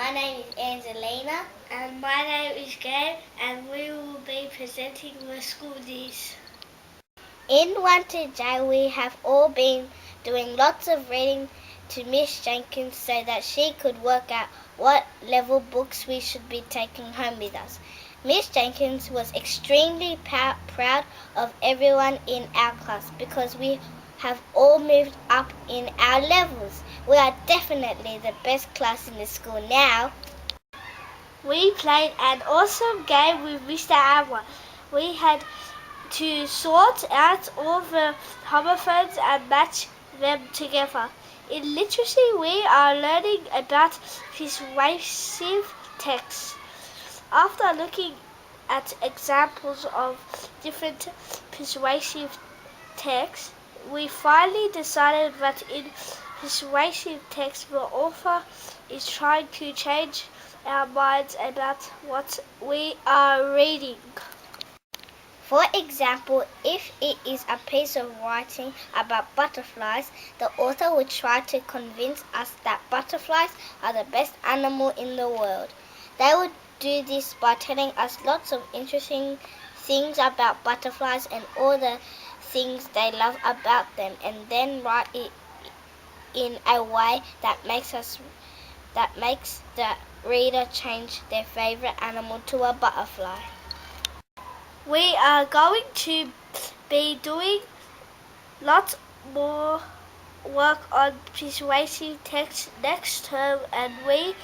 My name is Angelina. And my name is Gabe, and we will be presenting the school news. In One Today, we have all been doing lots of reading to Miss Jenkins so that she could work out what level books we should be taking home with us. Miss Jenkins was extremely proud of everyone in our class because we have all moved up in our levels. We are definitely the best class in the school now. We played an awesome game with Mr. Amber. We had to sort out all the homophones and match them together. In literacy, we are learning about persuasive text. After looking at examples of different persuasive texts, we finally decided that in persuasive text the author is trying to change our minds about what we are reading. For example, if it is a piece of writing about butterflies, the author would try to convince us that butterflies are the best animal in the world. They would do this by telling us lots of interesting things about butterflies and all the things they love about them, and then write it in a way that makes the reader change their favorite animal to a butterfly. We are going to be doing lots more work on persuasive text next term, and we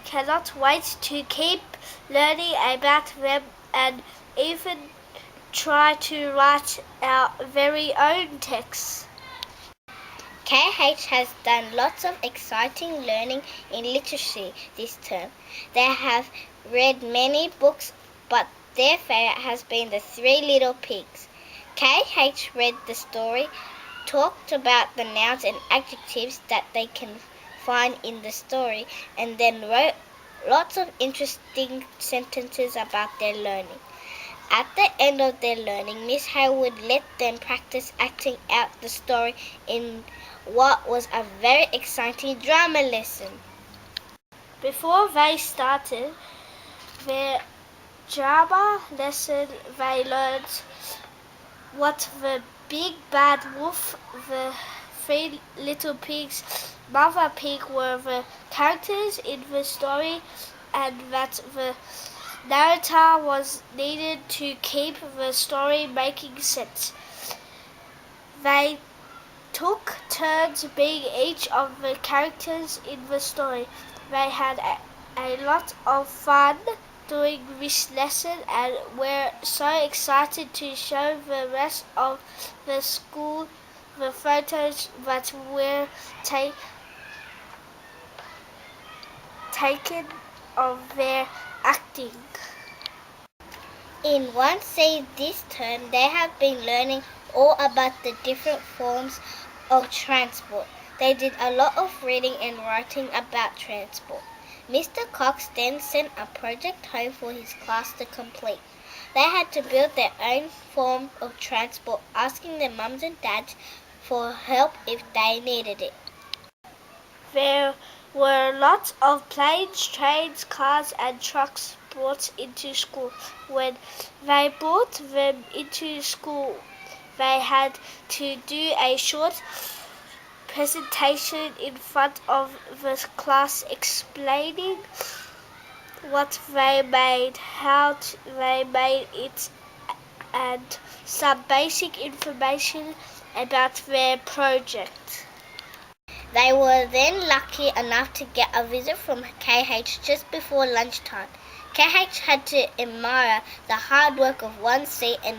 cannot wait to keep learning about them and even try to write our very own texts. KH has done lots of exciting learning in literacy this term. They have read many books, but their favourite has been The Three Little Pigs. KH read the story, talked about the nouns and adjectives that they can find in the story, and then wrote lots of interesting sentences about their learning. At the end of their learning, Miss Hay would let them practice acting out the story in what was a very exciting drama lesson. Before they started their drama lesson, they learned what the big bad wolf, the three little pigs, Mother Pig were the characters in the story, and that the narrator was needed to keep the story making sense. They took turns being each of the characters in the story. They had a lot of fun doing this lesson and were so excited to show the rest of the school the photos that were taken of their acting. In 1C this term, they have been learning all about the different forms of transport. They did a lot of reading and writing about transport. Mr. Cox then sent a project home for his class to complete. They had to build their own form of transport, asking their mums and dads for help if they needed it. There were lots of planes, trains, cars and trucks brought into school. When they brought them into school, they had to do a short presentation in front of the class explaining what they made, how they made it, and some basic information about their project. They were then lucky enough to get a visit from KH just before lunchtime. KH had to admire the hard work of 1C and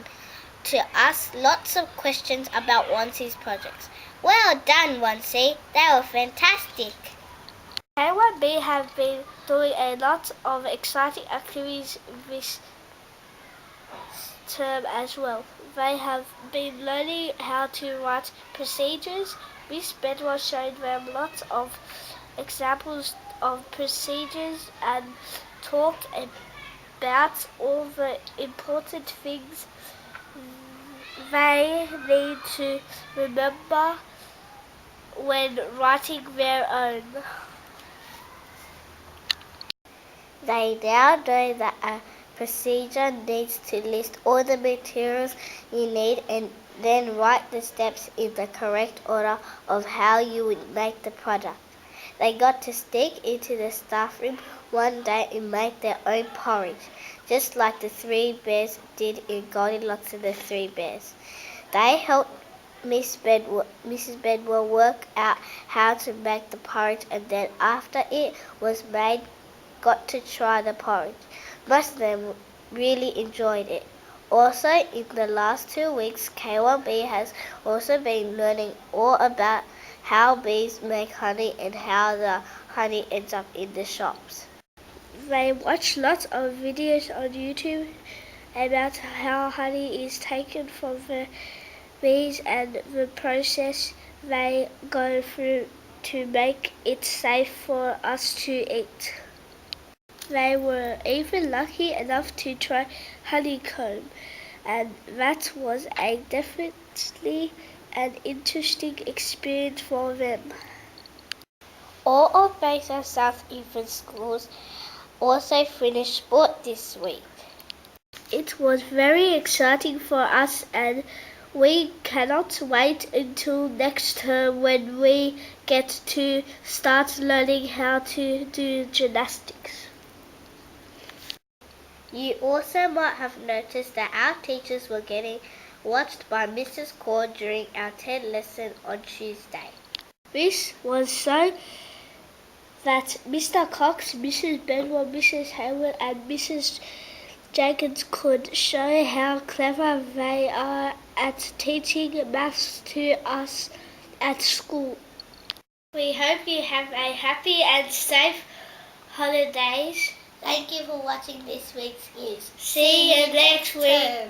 to ask lots of questions about 1C's projects. Well done, 1C. They were fantastic. K1B have been doing a lot of exciting activities this term as well. They have been learning how to write procedures. Miss Bedwell showed them lots of examples of procedures and talked about all the important things they need to remember when writing their own. They now know that a procedure needs to list all the materials you need and then write the steps in the correct order of how you would make the product. They got to sneak into the staff room one day and make their own porridge, just like the three bears did in Goldilocks and the Three Bears. They helped Mrs. Bedwell work out how to make the porridge, and then after it was made, got to try the porridge. Most of them really enjoyed it. Also, in the last 2 weeks, K1B has also been learning all about how bees make honey and how the honey ends up in the shops. They watch lots of videos on YouTube about how honey is taken from the bees and the process they go through to make it safe for us to eat. They were even lucky enough to try honeycomb, and that was definitely an interesting experience for them. All of Bayside South Infant Schools also finished sport this week. It was very exciting for us, and we cannot wait until next term when we get to start learning how to do gymnastics. You also might have noticed that our teachers were getting watched by Mrs. Cord during our TED lesson on Tuesday. This was so that Mr. Cox, Mrs. Bedwell, Mrs. Hayward and Mrs. Jenkins could show how clever they are at teaching maths to us at school. We hope you have a happy and safe holidays. Thank you for watching this week's news. See you next week.